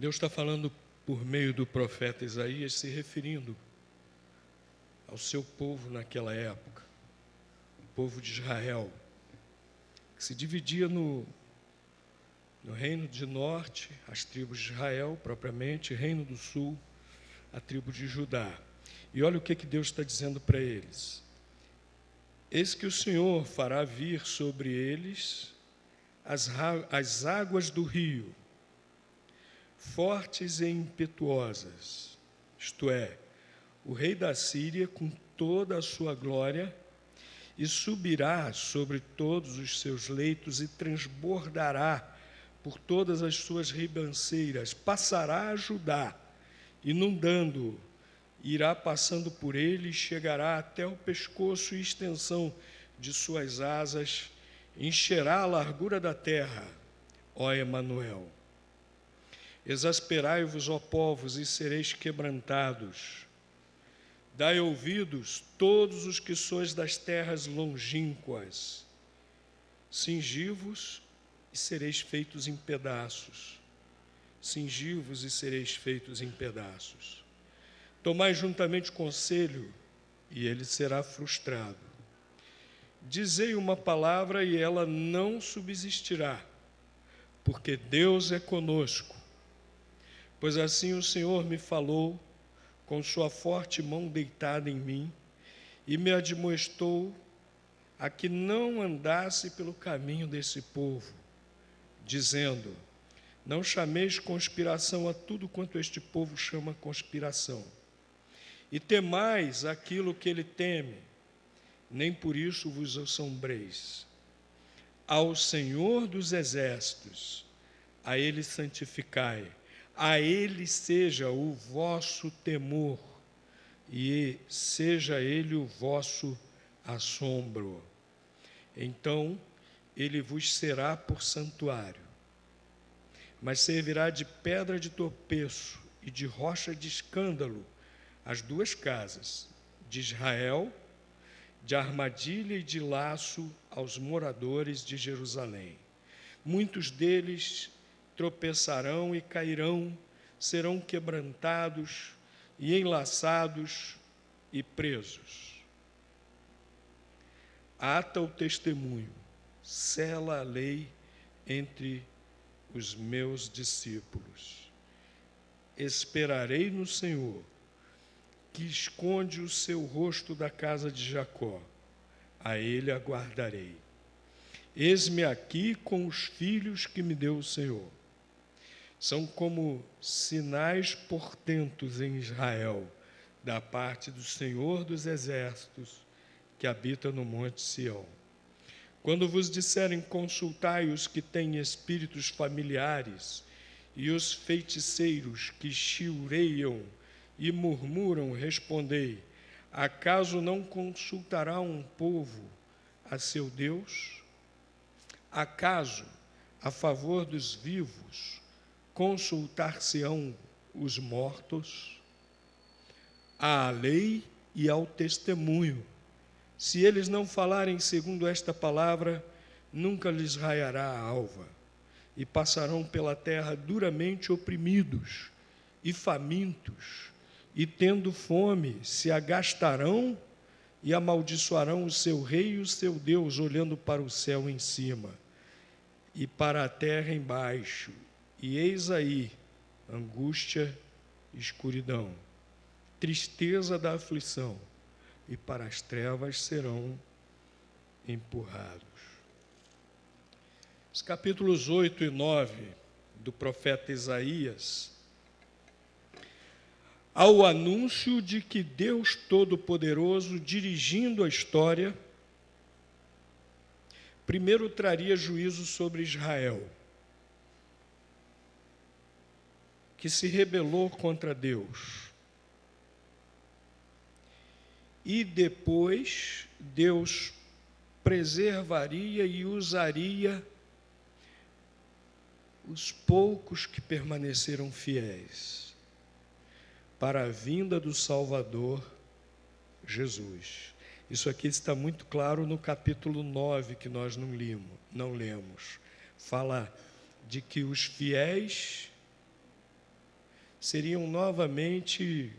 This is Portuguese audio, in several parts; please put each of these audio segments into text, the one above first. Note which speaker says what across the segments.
Speaker 1: Deus está falando por meio do profeta Isaías, se referindo ao seu povo naquela época, o povo de Israel, que se dividia no reino de norte, as tribos de Israel propriamente, reino do sul, a tribo de Judá. E olha o que Deus está dizendo para eles: eis que o Senhor fará vir sobre eles as águas do rio, fortes e impetuosas, isto é, o rei da Síria com toda a sua glória, e subirá sobre todos os seus leitos e transbordará por todas as suas ribanceiras, passará a Judá, inundando-o, irá passando por ele e chegará até o pescoço e extensão de suas asas, encherá a largura da terra, ó Emanuel. Exasperai-vos, ó povos, e sereis quebrantados. Dai ouvidos, todos os que sois das terras longínquas. Cingi-vos e sereis feitos em pedaços. Cingi-vos e sereis feitos em pedaços. Tomai juntamente conselho, e ele será frustrado. Dizei uma palavra, e ela não subsistirá, porque Deus é conosco. Pois assim o Senhor me falou, com sua forte mão deitada em mim, e me admoestou a que não andasse pelo caminho desse povo, dizendo: não chameis conspiração a tudo quanto este povo chama conspiração, e temais aquilo que ele teme, nem por isso vos assombreis. Ao Senhor dos exércitos, a ele santificai, a ele seja o vosso temor, e seja ele o vosso assombro. Então ele vos será por santuário, mas servirá de pedra de tropeço e de rocha de escândalo as duas casas de Israel, de armadilha e de laço aos moradores de Jerusalém. Muitos deles tropeçarão e cairão, serão quebrantados e enlaçados e presos. Ata o testemunho, sela a lei entre os meus discípulos. Esperarei no Senhor, que esconde o seu rosto da casa de Jacó. A ele aguardarei. Eis-me aqui com os filhos que me deu o Senhor. São como sinais portentos em Israel, da parte do Senhor dos exércitos, que habita no monte Sião. Quando vos disserem: consultai os que têm espíritos familiares, e os feiticeiros que chiureiam e murmuram, respondei: acaso não consultará um povo a seu Deus? Acaso, a favor dos vivos, consultar-se-ão os mortos? À lei e ao testemunho. Se eles não falarem segundo esta palavra, nunca lhes raiará a alva, e passarão pela terra duramente oprimidos e famintos, e tendo fome, se agastarão e amaldiçoarão o seu rei e o seu Deus, olhando para o céu em cima e para a terra embaixo. E eis aí angústia e escuridão, tristeza da aflição, e para as trevas serão empurrados. Os capítulos 8 e 9 do profeta Isaías, ao anúncio de que Deus Todo-Poderoso, dirigindo a história, primeiro traria juízo sobre Israel, que se rebelou contra Deus. E depois Deus preservaria e usaria os poucos que permaneceram fiéis para a vinda do Salvador Jesus. Isso aqui está muito claro no capítulo 9, que nós não lemos. Fala de que os fiéis seriam novamente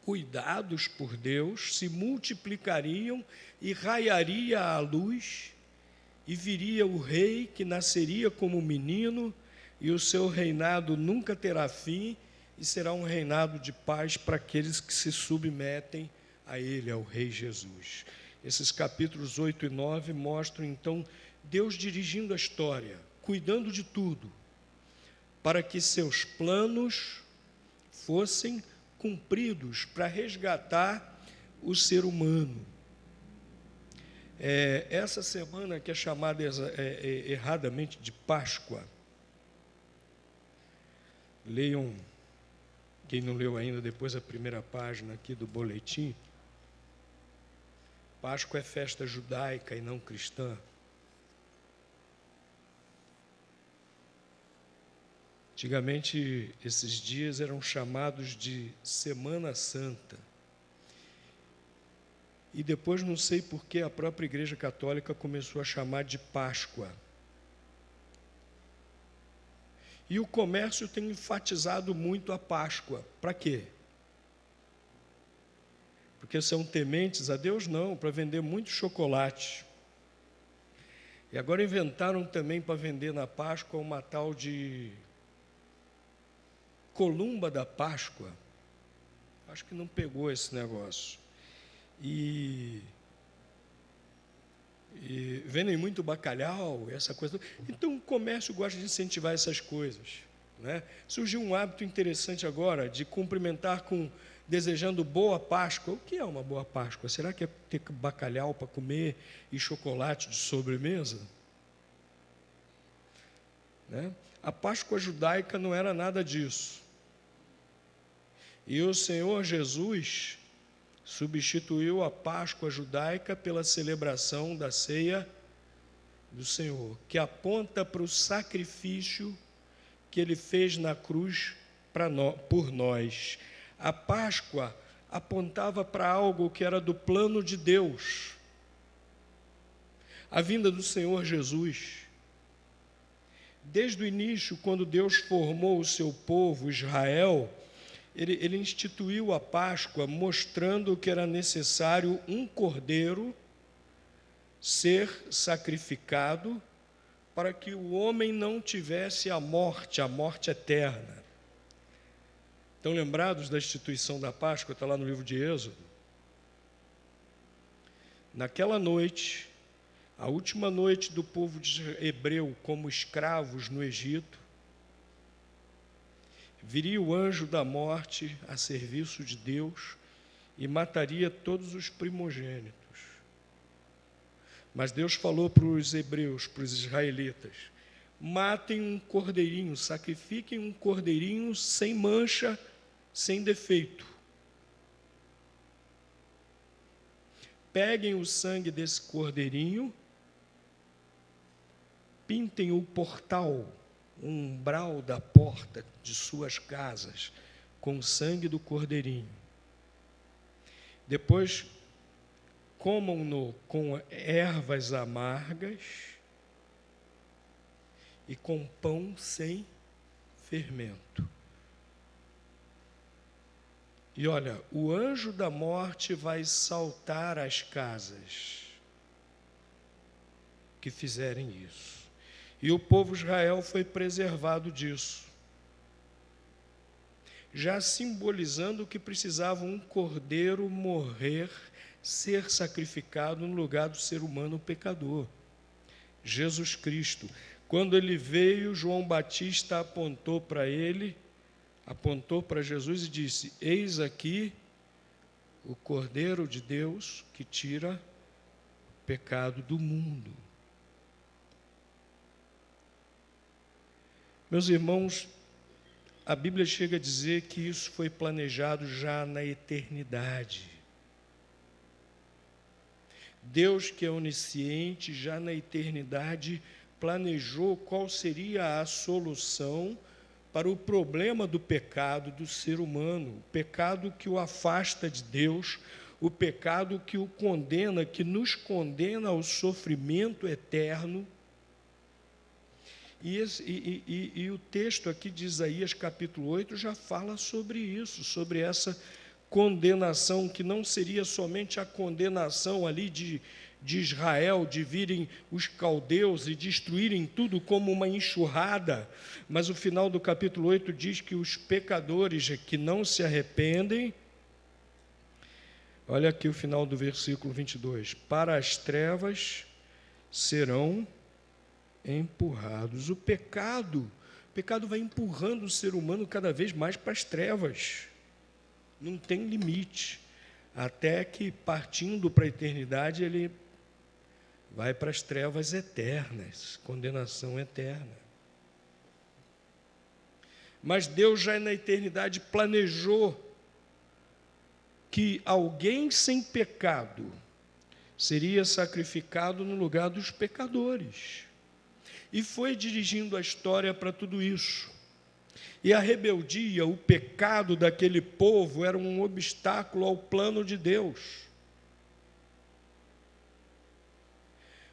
Speaker 1: cuidados por Deus, se multiplicariam e raiaria a luz, e viria o rei que nasceria como menino, e o seu reinado nunca terá fim, e será um reinado de paz para aqueles que se submetem a ele, ao Rei Jesus. Esses capítulos 8 e 9 mostram, então, Deus dirigindo a história, cuidando de tudo, para que seus planos fossem cumpridos, para resgatar o ser humano. Essa semana, que é chamada erradamente de Páscoa, leiam, quem não leu ainda, depois a primeira página aqui do boletim. Páscoa é festa judaica e não cristã. Antigamente, esses dias eram chamados de Semana Santa. E depois, não sei por que, a própria Igreja Católica começou a chamar de Páscoa. E o comércio tem enfatizado muito a Páscoa. Para quê? Porque são tementes a Deus? Não, para vender muito chocolate. E agora inventaram também para vender na Páscoa uma tal de Columba da Páscoa. Acho que não pegou esse negócio. E vendem muito bacalhau, essa coisa. Então, o comércio gosta de incentivar essas coisas, né? Surgiu um hábito interessante agora de cumprimentar desejando boa Páscoa. O que é uma boa Páscoa? Será que é ter bacalhau para comer e chocolate de sobremesa? Né? A Páscoa judaica não era nada disso. E o Senhor Jesus substituiu a Páscoa judaica pela celebração da ceia do Senhor, que aponta para o sacrifício que Ele fez na cruz por nós. A Páscoa apontava para algo que era do plano de Deus, a vinda do Senhor Jesus. Desde o início, quando Deus formou o seu povo, Israel, Ele instituiu a Páscoa mostrando que era necessário um cordeiro ser sacrificado para que o homem não tivesse a morte eterna. Estão lembrados da instituição da Páscoa? Está lá no livro de Êxodo. Naquela noite, a última noite do povo hebreu como escravos no Egito, viria o anjo da morte a serviço de Deus e mataria todos os primogênitos. Mas Deus falou para os hebreus, para os israelitas: matem um cordeirinho, sacrifiquem um cordeirinho sem mancha, sem defeito. Peguem o sangue desse cordeirinho, pintem o portal, o umbral da porta de suas casas com o sangue do cordeirinho. Depois, comam-no com ervas amargas e com pão sem fermento. E olha, o anjo da morte vai saltar as casas que fizerem isso. E o povo de Israel foi preservado disso, já simbolizando que precisava um cordeiro morrer, ser sacrificado no lugar do ser humano pecador, Jesus Cristo. Quando ele veio, João Batista apontou para ele, apontou para Jesus e disse: eis aqui o Cordeiro de Deus que tira o pecado do mundo. Meus irmãos, a Bíblia chega a dizer que isso foi planejado já na eternidade. Deus, que é onisciente, já na eternidade planejou qual seria a solução para o problema do pecado do ser humano, o pecado que o afasta de Deus, o pecado que o condena, que nos condena ao sofrimento eterno. E o texto aqui de Isaías, capítulo 8, já fala sobre isso, sobre essa condenação, que não seria somente a condenação ali de Israel, de virem os caldeus e destruírem tudo como uma enxurrada, mas o final do capítulo 8 diz que os pecadores que não se arrependem, olha aqui o final do versículo 22, para as trevas serão empurrados. O pecado vai empurrando o ser humano cada vez mais para as trevas, não tem limite, até que, partindo para a eternidade, ele vai para as trevas eternas, condenação eterna. Mas Deus já na eternidade planejou que alguém sem pecado seria sacrificado no lugar dos pecadores. E foi dirigindo a história para tudo isso. E a rebeldia, o pecado daquele povo era um obstáculo ao plano de Deus.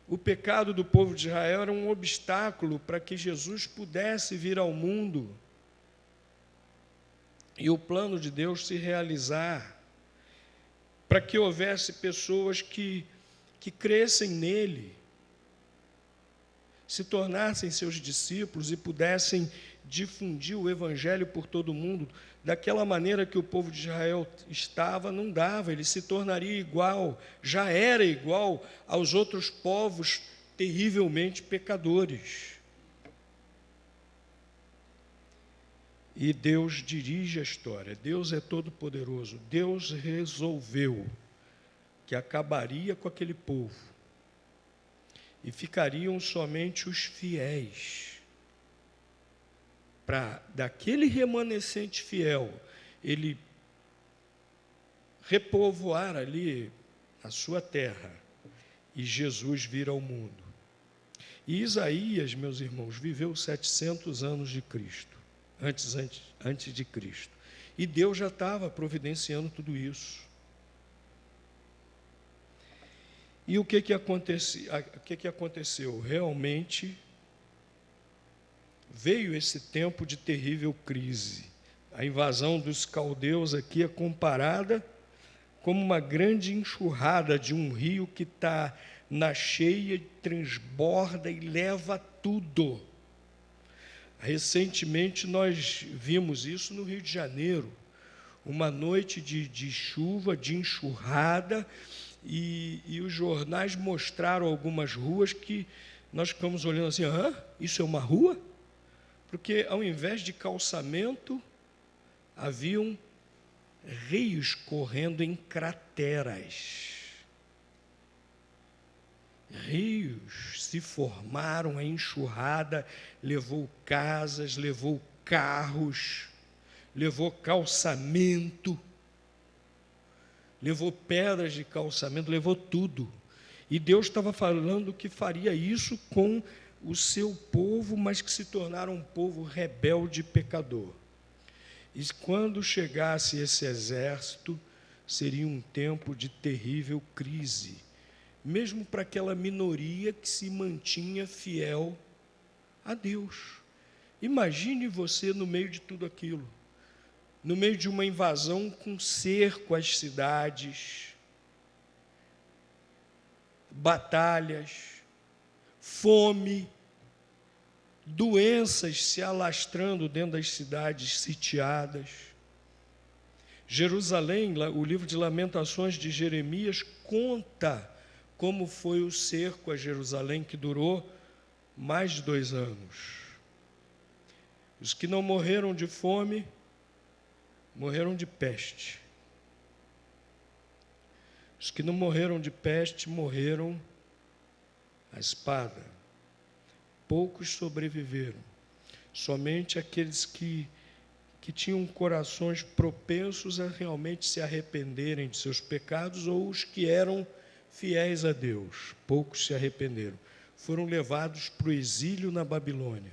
Speaker 1: O pecado do povo de Israel era um obstáculo para que Jesus pudesse vir ao mundo e o plano de Deus se realizar, para que houvesse pessoas que crescem nele, se tornassem seus discípulos e pudessem difundir o evangelho por todo o mundo. Daquela maneira que o povo de Israel estava, não dava, ele se tornaria igual, já era igual aos outros povos terrivelmente pecadores. E Deus dirige a história, Deus é todo-poderoso, Deus resolveu que acabaria com aquele povo e ficariam somente os fiéis. Para daquele remanescente fiel, ele repovoar ali a sua terra e Jesus vir ao mundo. E Isaías, meus irmãos, viveu 700 anos de Cristo, antes de Cristo. E Deus já estava providenciando tudo isso. E o que aconteceu? Realmente veio esse tempo de terrível crise. A invasão dos caldeus aqui é comparada como uma grande enxurrada de um rio que está na cheia, transborda e leva tudo. Recentemente nós vimos isso no Rio de Janeiro, uma noite de chuva, de enxurrada, e os jornais mostraram algumas ruas que nós ficamos olhando assim, isso é uma rua? Porque ao invés de calçamento, haviam rios correndo em crateras. Rios se formaram, a enxurrada levou casas, levou carros, levou calçamento, levou pedras de calçamento, levou tudo. E Deus estava falando que faria isso com o seu povo, mas que se tornaram um povo rebelde e pecador. E quando chegasse esse exército, seria um tempo de terrível crise, mesmo para aquela minoria que se mantinha fiel a Deus. Imagine você no meio de tudo aquilo, no meio de uma invasão com cerco às cidades, batalhas, fome, doenças se alastrando dentro das cidades sitiadas. Jerusalém, o livro de Lamentações de Jeremias conta como foi o cerco a Jerusalém, que durou mais de 2 anos. Os que não morreram de fome, morreram de peste. Os que não morreram de peste, morreram à espada. Poucos sobreviveram. Somente aqueles que tinham corações propensos a realmente se arrependerem de seus pecados, ou os que eram fiéis a Deus. Poucos se arrependeram. Foram levados para o exílio na Babilônia.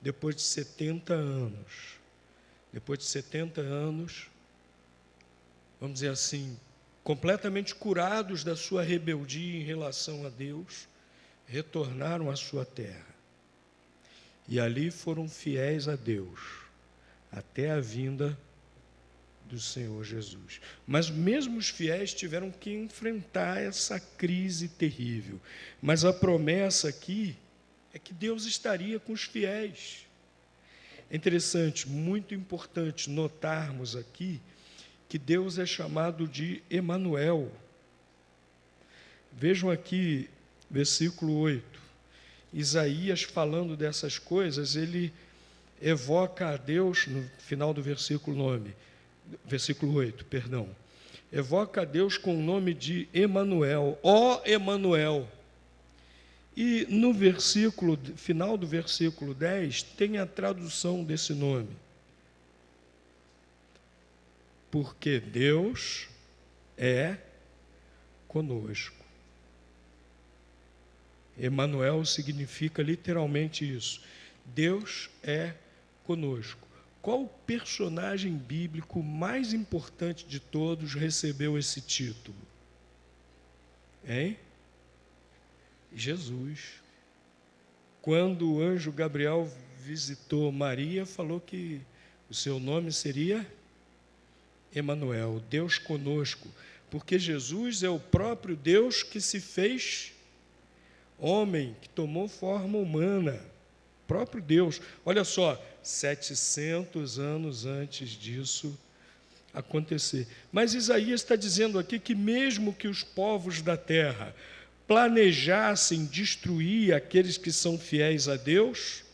Speaker 1: Depois de 70 anos. Depois de 70 anos, vamos dizer assim, completamente curados da sua rebeldia em relação a Deus, retornaram à sua terra. e ali foram fiéis a Deus, até a vinda do Senhor Jesus. Mas mesmo os fiéis tiveram que enfrentar essa crise terrível. Mas a promessa aqui é que Deus estaria com os fiéis. É interessante, muito importante notarmos aqui que Deus é chamado de Emanuel. Vejam aqui, versículo 8. Isaías, falando dessas coisas, ele evoca a Deus, no final do versículo 8, evoca a Deus com o nome de Emanuel, ó Emanuel. E no final do versículo 10, tem a tradução desse nome. Porque Deus é conosco. Emanuel significa literalmente isso. Deus é conosco. Qual personagem bíblico mais importante de todos recebeu esse título? Hein? Jesus. Quando o anjo Gabriel visitou Maria, falou que o seu nome seria Emanuel, Deus conosco, porque Jesus é o próprio Deus que se fez homem, que tomou forma humana, próprio Deus. Olha só, 700 anos antes disso acontecer. Mas Isaías está dizendo aqui que mesmo que os povos da terra planejassem destruir aqueles que são fiéis a Deus,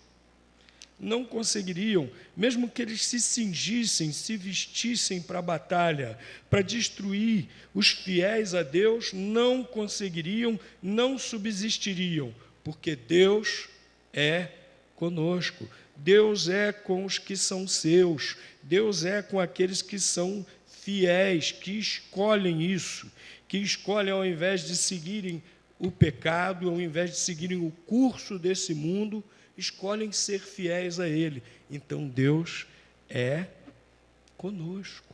Speaker 1: não conseguiriam, mesmo que eles se cingissem, se vestissem para a batalha, para destruir os fiéis a Deus, não conseguiriam, não subsistiriam, porque Deus é conosco, Deus é com os que são seus, Deus é com aqueles que são fiéis, que escolhem isso, que escolhem, ao invés de seguirem o pecado, ao invés de seguirem o curso desse mundo, escolhem ser fiéis a Ele. Então, Deus é conosco.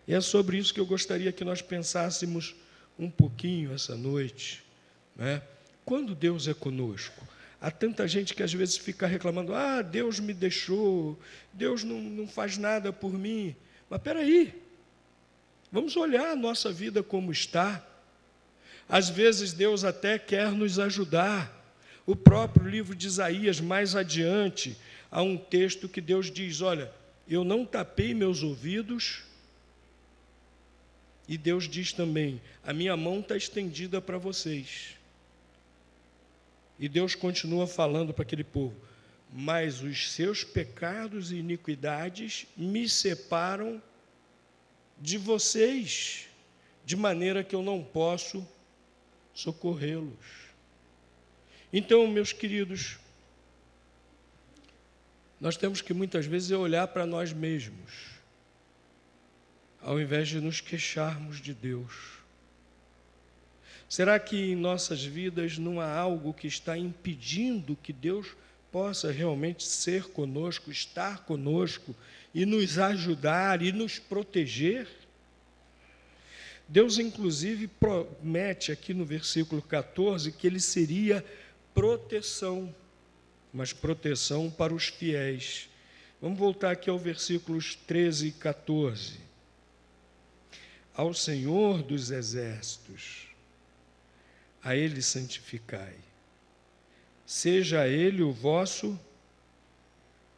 Speaker 1: E é sobre isso que eu gostaria que nós pensássemos um pouquinho essa noite, né? Quando Deus é conosco? Há tanta gente que às vezes fica reclamando, Deus me deixou, Deus não faz nada por mim. Mas espera aí, vamos olhar a nossa vida como está. Às vezes Deus até quer nos ajudar. O próprio livro de Isaías, mais adiante, há um texto que Deus diz, olha, eu não tapei meus ouvidos, e Deus diz também, a minha mão está estendida para vocês. E Deus continua falando para aquele povo, mas os seus pecados e iniquidades me separam de vocês, de maneira que eu não posso socorrê-los. Então, meus queridos, nós temos que muitas vezes olhar para nós mesmos, ao invés de nos queixarmos de Deus. Será que em nossas vidas não há algo que está impedindo que Deus possa realmente ser conosco, estar conosco e nos ajudar e nos proteger? Deus, inclusive, promete aqui no versículo 14 que Ele seria proteção, mas proteção para os fiéis. Vamos voltar aqui ao versículos 13 e 14. Ao Senhor dos exércitos, a Ele santificai. Seja Ele o vosso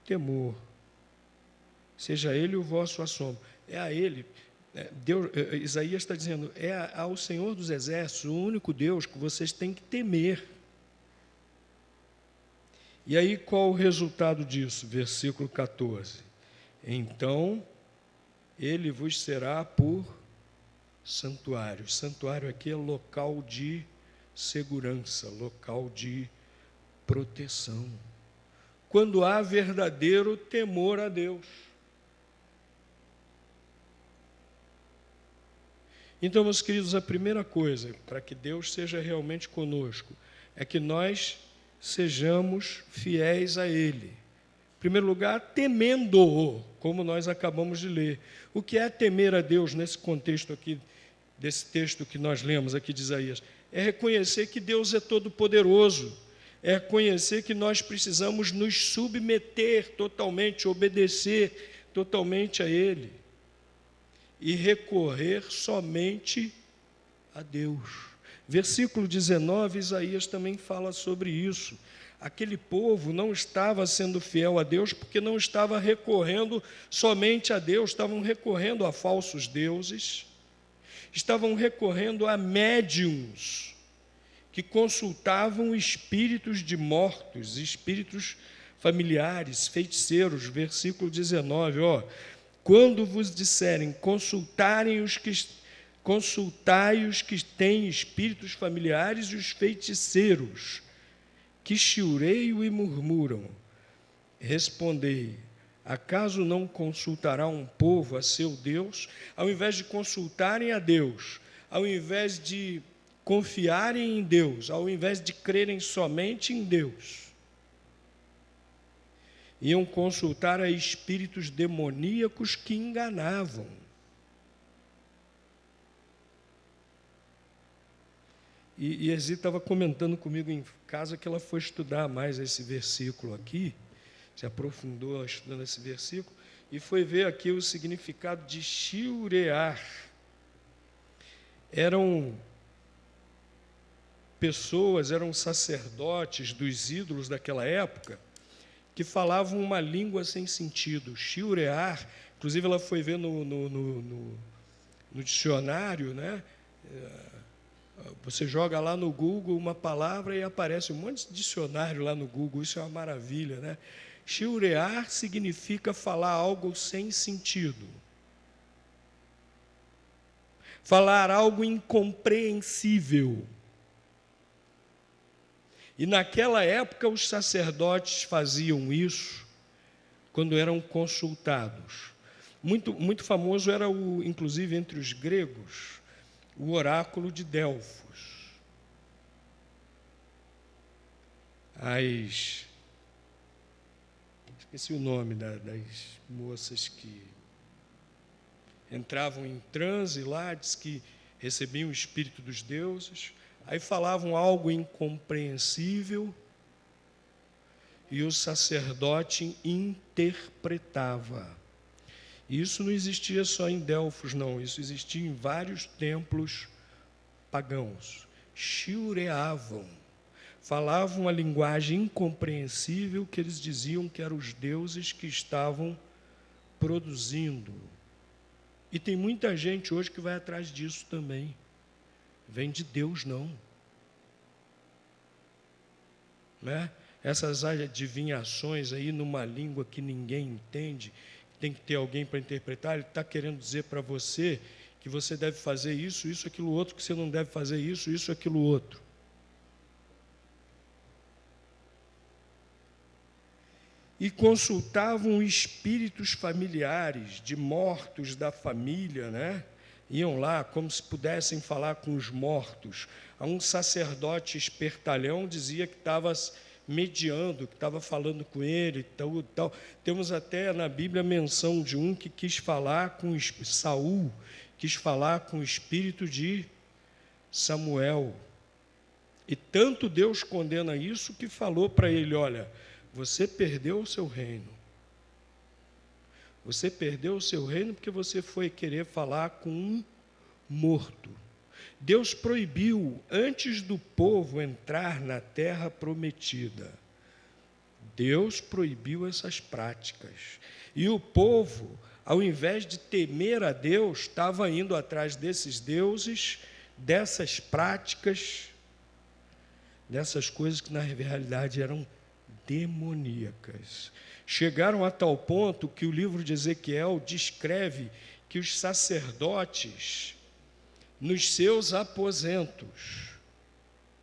Speaker 1: temor, seja Ele o vosso assombro. É a Ele. Isaías está dizendo, é ao Senhor dos exércitos, o único Deus que vocês têm que temer. E aí, qual o resultado disso? Versículo 14. Então, Ele vos será por santuário. Santuário aqui é local de segurança, local de proteção. Quando há verdadeiro temor a Deus. Então, meus queridos, a primeira coisa, para que Deus seja realmente conosco, é que nós sejamos fiéis a Ele. Em primeiro lugar, temendo-o, como nós acabamos de ler. O que é temer a Deus nesse contexto aqui, desse texto que nós lemos aqui de Isaías? É reconhecer que Deus é todo-poderoso. é conhecer que nós precisamos nos submeter totalmente, obedecer totalmente a Ele e recorrer somente a Deus. Versículo 19, Isaías também fala sobre isso. Aquele povo não estava sendo fiel a Deus porque não estava recorrendo somente a Deus, estavam recorrendo a falsos deuses, estavam recorrendo a médiuns que consultavam espíritos de mortos, espíritos familiares, feiticeiros. Versículo 19, quando vos disserem, consultai os que têm espíritos familiares e os feiticeiros, que chiureiam e murmuram, respondei, acaso não consultará um povo a seu Deus? Ao invés de consultarem a Deus, ao invés de confiarem em Deus, ao invés de crerem somente em Deus, iam consultar a espíritos demoníacos que enganavam. E Ezi estava comentando comigo em casa que ela foi estudar mais esse versículo aqui, se aprofundou estudando esse versículo, e foi ver aqui o significado de chiurear. Eram pessoas, eram sacerdotes dos ídolos daquela época, que falavam uma língua sem sentido. Chiurear, inclusive ela foi ver no dicionário, né? Você joga lá no Google uma palavra e aparece um monte de dicionário lá no Google, isso é uma maravilha, né? Chiurear significa falar algo sem sentido. Falar algo incompreensível. E naquela época os sacerdotes faziam isso quando eram consultados. Muito famoso era, inclusive entre os gregos, o oráculo de Delfos. Esqueci o nome das moças que entravam em transe lá, diz que recebiam o espírito dos deuses, aí falavam algo incompreensível e o sacerdote interpretava. Isso não existia só em Delfos, não. Isso existia em vários templos pagãos. Chiureavam. Falavam uma linguagem incompreensível que eles diziam que eram os deuses que estavam produzindo. E tem muita gente hoje que vai atrás disso também. Vem de Deus, não. Né? Essas adivinhações aí numa língua que ninguém entende, tem que ter alguém para interpretar, ele está querendo dizer para você que você deve fazer isso, isso, aquilo outro, que você não deve fazer isso, isso, aquilo outro. E consultavam espíritos familiares de mortos da família, né? Iam lá como se pudessem falar com os mortos. Um sacerdote espertalhão dizia que estava mediando, que estava falando com ele, tal. Temos até na Bíblia menção de um que quis falar com Saul, quis falar com o espírito de Samuel. E tanto Deus condena isso que falou para ele, olha, você perdeu o seu reino. Você perdeu o seu reino porque você foi querer falar com um morto. Deus proibiu, antes do povo entrar na terra prometida, Deus proibiu essas práticas. E o povo, ao invés de temer a Deus, estava indo atrás desses deuses, dessas práticas, dessas coisas que na realidade eram demoníacas. Chegaram a tal ponto que o livro de Ezequiel descreve que os sacerdotes, nos seus aposentos,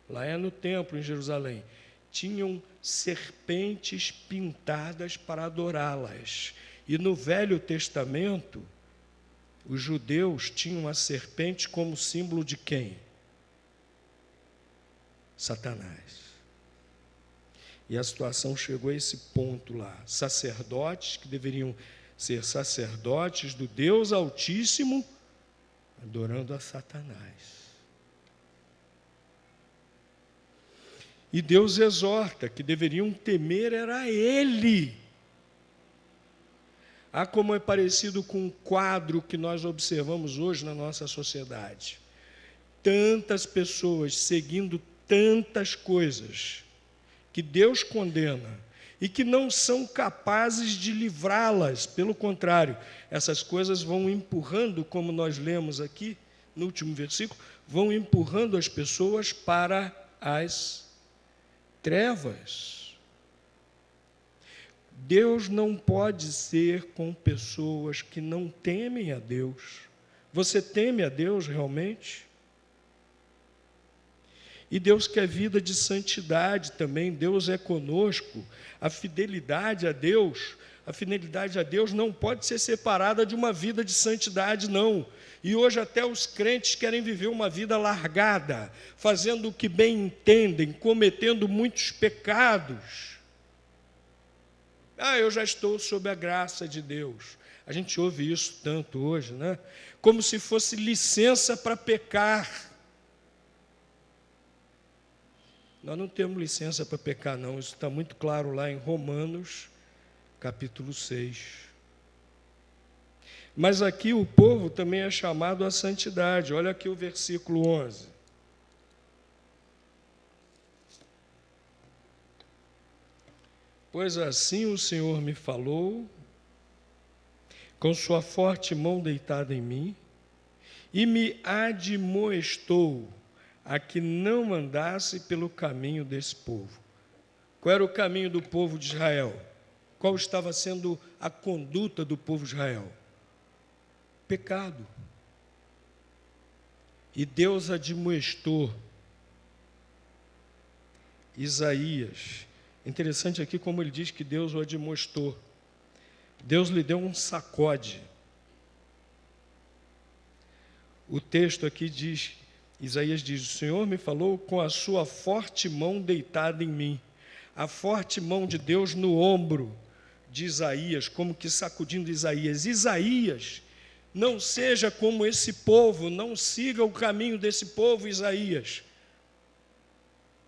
Speaker 1: lá no templo em Jerusalém, tinham serpentes pintadas para adorá-las. E no Velho Testamento, os judeus tinham a serpente como símbolo de quem? Satanás. E a situação chegou a esse ponto lá. Sacerdotes que deveriam ser sacerdotes do Deus Altíssimo, adorando a Satanás. E Deus exorta que deveriam temer era Ele. Como é parecido com um quadro que nós observamos hoje na nossa sociedade. Tantas pessoas seguindo tantas coisas que Deus condena e que não são capazes de livrá-las. Pelo contrário, essas coisas vão empurrando, como nós lemos aqui no último versículo, vão empurrando as pessoas para as trevas. Deus não pode ser com pessoas que não temem a Deus. Você teme a Deus realmente? E Deus quer vida de santidade também. Deus é conosco. A fidelidade a Deus não pode ser separada de uma vida de santidade, não. E hoje até os crentes querem viver uma vida largada, fazendo o que bem entendem, cometendo muitos pecados. Eu já estou sob a graça de Deus. A gente ouve isso tanto hoje, né? Como se fosse licença para pecar. Nós não temos licença para pecar, não. Isso está muito claro lá em Romanos, capítulo 6. Mas aqui o povo também é chamado à santidade. Olha aqui o versículo 11. Pois assim o Senhor me falou, com sua forte mão deitada em mim, e me admoestou a que não andasse pelo caminho desse povo. Qual era o caminho do povo de Israel? Qual estava sendo a conduta do povo de Israel? Pecado. E Deus admoestou Isaías. Interessante aqui como ele diz que Deus o admoestou. Deus lhe deu um sacode. O texto aqui diz, Isaías diz, o Senhor me falou com a sua forte mão deitada em mim. A forte mão de Deus no ombro de Isaías, como que sacudindo Isaías. Isaías, não seja como esse povo, não siga o caminho desse povo, Isaías.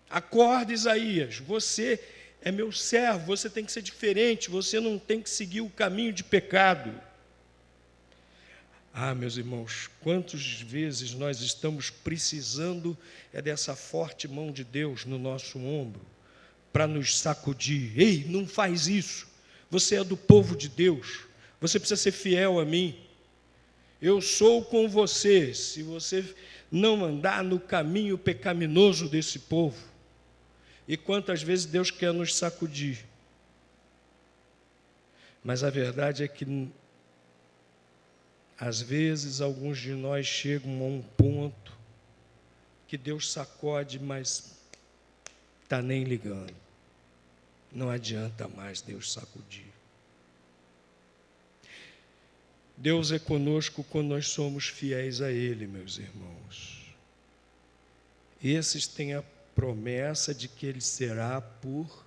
Speaker 1: Acorda, Isaías, você é meu servo, você tem que ser diferente, você não tem que seguir o caminho de pecado. Meus irmãos, quantas vezes nós estamos precisando dessa forte mão de Deus no nosso ombro, para nos sacudir. Ei, não faz isso, você é do povo de Deus, você precisa ser fiel a mim, eu sou com você, se você não andar no caminho pecaminoso desse povo. E quantas vezes Deus quer nos sacudir, mas a verdade é que às vezes, alguns de nós chegam a um ponto que Deus sacode, mas está nem ligando. Não adianta mais Deus sacudir. Deus é conosco quando nós somos fiéis a Ele, meus irmãos. Esses têm a promessa de que Ele será por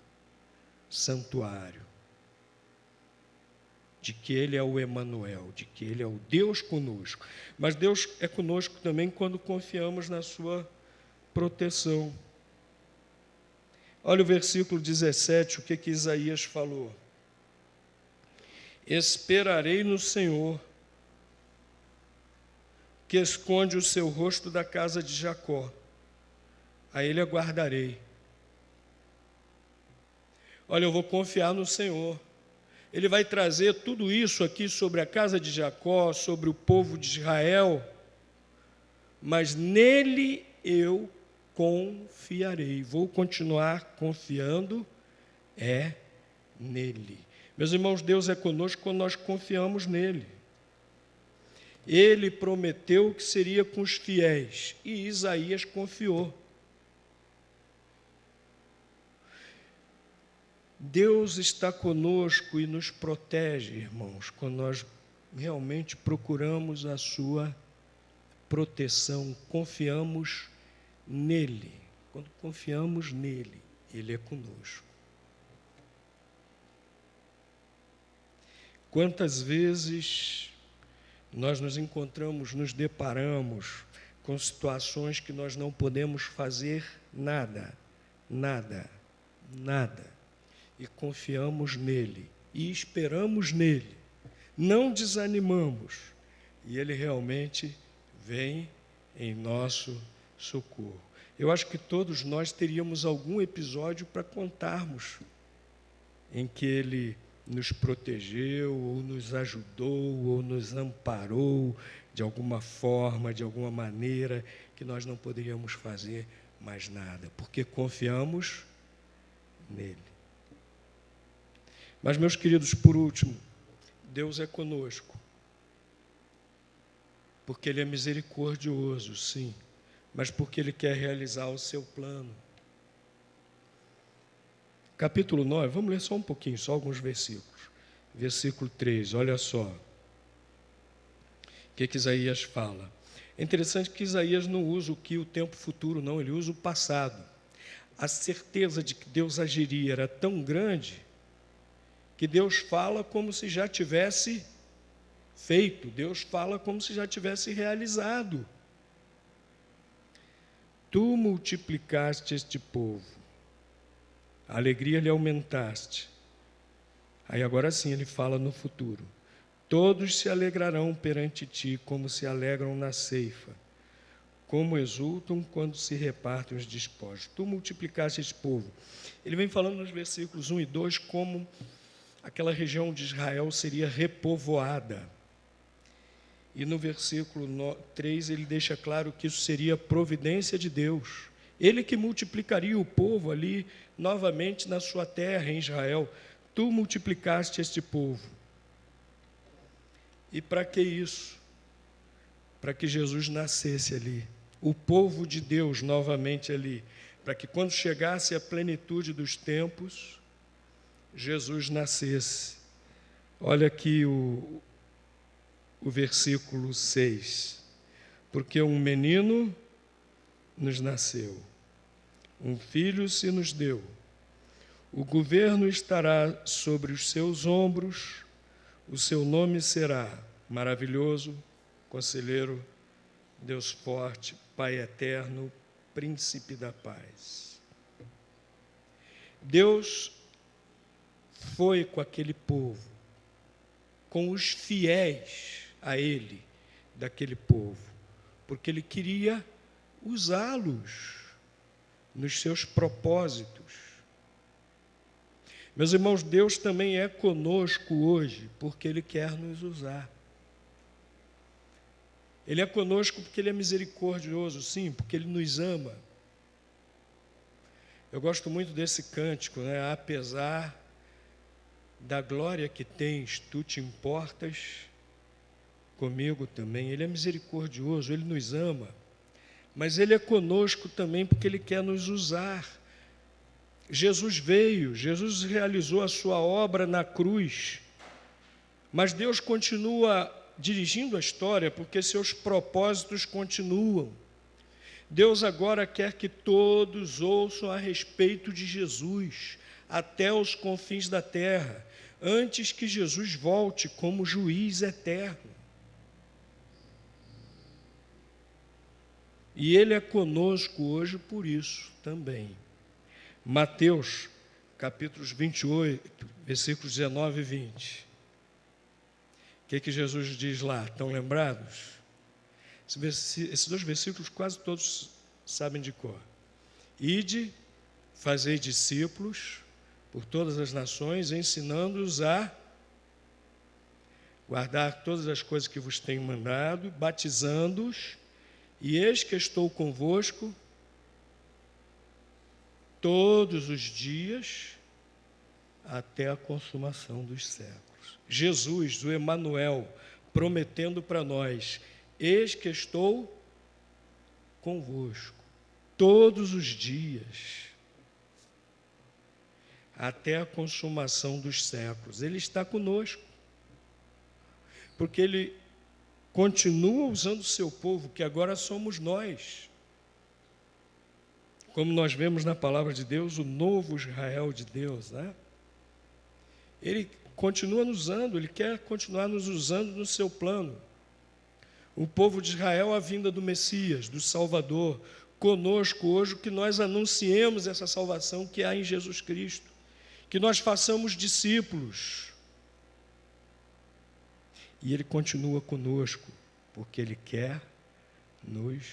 Speaker 1: santuário, de que Ele é o Emanuel, de que Ele é o Deus conosco. Mas Deus é conosco também quando confiamos na sua proteção. Olha o versículo 17, o que Isaías falou. Esperarei no Senhor, que esconde o seu rosto da casa de Jacó. A Ele aguardarei. Olha, eu vou confiar no Senhor. Ele vai trazer tudo isso aqui sobre a casa de Jacó, sobre o povo de Israel, mas nele eu confiarei. Vou continuar confiando nele. Meus irmãos, Deus é conosco quando nós confiamos nele. Ele prometeu que seria com os fiéis, e Isaías confiou. Deus está conosco e nos protege, irmãos, quando nós realmente procuramos a sua proteção, confiamos nele. Quando confiamos nele, ele é conosco. Quantas vezes nós nos encontramos, nos deparamos com situações que nós não podemos fazer nada, nada, nada. E confiamos nele, e esperamos nele, não desanimamos, e ele realmente vem em nosso socorro. Eu acho que todos nós teríamos algum episódio para contarmos em que ele nos protegeu, ou nos ajudou, ou nos amparou de alguma forma, de alguma maneira, que nós não poderíamos fazer mais nada, porque confiamos nele. Mas, meus queridos, por último, Deus é conosco, porque ele é misericordioso, sim, mas porque ele quer realizar o seu plano. Capítulo 9, vamos ler só um pouquinho, só alguns versículos. Versículo 3, olha só. O que Isaías fala? É interessante que Isaías não usa o tempo futuro, não, ele usa o passado. A certeza de que Deus agiria era tão grande que Deus fala como se já tivesse feito, Deus fala como se já tivesse realizado. Tu multiplicaste este povo, a alegria lhe aumentaste. Aí agora sim ele fala no futuro. Todos se alegrarão perante ti, como se alegram na ceifa, como exultam quando se repartem os despojos. Tu multiplicaste este povo. Ele vem falando nos versículos 1 e 2 como aquela região de Israel seria repovoada. E no versículo 3 ele deixa claro que isso seria providência de Deus. Ele que multiplicaria o povo ali novamente na sua terra, em Israel. Tu multiplicaste este povo. E para que isso? Para que Jesus nascesse ali. O povo de Deus novamente ali. Para que quando chegasse a plenitude dos tempos, Jesus nascesse. Olha aqui o versículo 6. Porque um menino nos nasceu, um filho se nos deu. O governo estará sobre os seus ombros, o seu nome será Maravilhoso, Conselheiro, Deus Forte, Pai Eterno, Príncipe da Paz. Deus foi com aquele povo, com os fiéis a ele, daquele povo, porque ele queria usá-los nos seus propósitos. Meus irmãos, Deus também é conosco hoje, porque ele quer nos usar. Ele é conosco porque ele é misericordioso, sim, porque ele nos ama. Eu gosto muito desse cântico, né? Apesar da glória que tens, tu te importas comigo também. Ele é misericordioso, ele nos ama, mas ele é conosco também porque ele quer nos usar. Jesus veio, Jesus realizou a sua obra na cruz, mas Deus continua dirigindo a história porque seus propósitos continuam. Deus agora quer que todos ouçam a respeito de Jesus até os confins da terra, antes que Jesus volte como juiz eterno. E ele é conosco hoje por isso também. Mateus, capítulos 28, versículos 19 e 20. O que Jesus diz lá? Estão lembrados? Esses dois versículos quase todos sabem de cor. Ide, fazei discípulos por todas as nações, ensinando-os a guardar todas as coisas que vos tenho mandado, batizando-os, e eis que estou convosco todos os dias até a consumação dos séculos. Jesus, o Emanuel, prometendo para nós: eis que estou convosco todos os dias até a consumação dos séculos. Ele está conosco, porque ele continua usando o seu povo, que agora somos nós. Como nós vemos na palavra de Deus, o novo Israel de Deus, né? Ele continua nos usando, ele quer continuar nos usando no seu plano. O povo de Israel, a vinda do Messias, do Salvador, conosco hoje que nós anunciemos essa salvação que há em Jesus Cristo, que nós façamos discípulos. E Ele continua conosco, porque Ele quer nos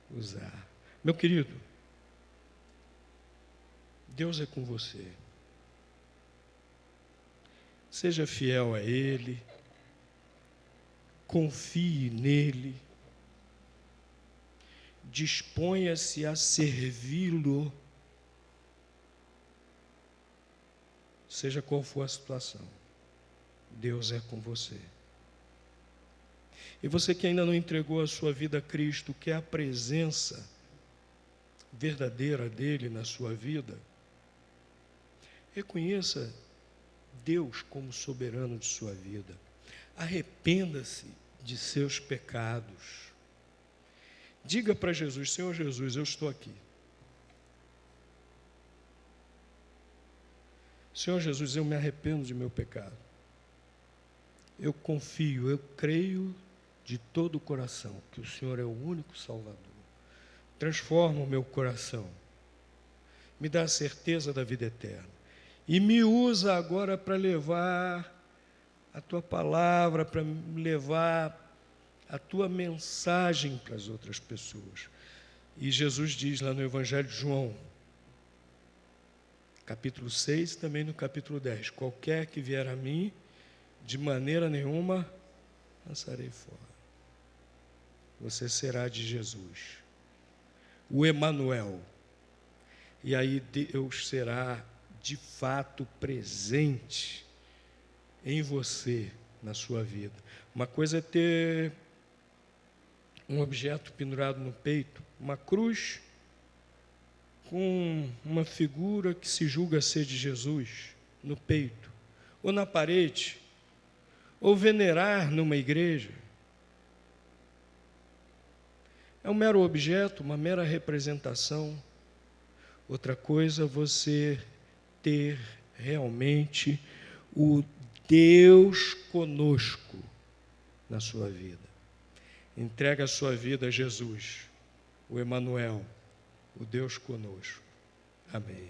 Speaker 1: usar. Meu querido, Deus é com você. Seja fiel a Ele, confie nele, disponha-se a servi-lo, seja qual for a situação. Deus é com você. E você que ainda não entregou a sua vida a Cristo, quer a presença verdadeira dele na sua vida, reconheça Deus como soberano de sua vida. Arrependa-se de seus pecados. Diga para Jesus: Senhor Jesus, eu estou aqui. Senhor Jesus, eu me arrependo de meu pecado. Eu confio, eu creio de todo o coração que o Senhor é o único Salvador. Transforma o meu coração. Me dá a certeza da vida eterna. E me usa agora para levar a Tua palavra, para levar a Tua mensagem para as outras pessoas. E Jesus diz lá no Evangelho de João, capítulo 6 e também no capítulo 10, qualquer que vier a mim, de maneira nenhuma lançarei fora. Você será de Jesus, o Emanuel. E aí Deus será de fato presente em você, na sua vida. Uma coisa é ter um objeto pendurado no peito, uma cruz com uma figura que se julga ser de Jesus no peito, ou na parede, ou venerar numa igreja. É um mero objeto, uma mera representação. Outra coisa, você ter realmente o Deus conosco na sua vida. Entrega a sua vida a Jesus, o Emanuel, o Deus conosco. Amém.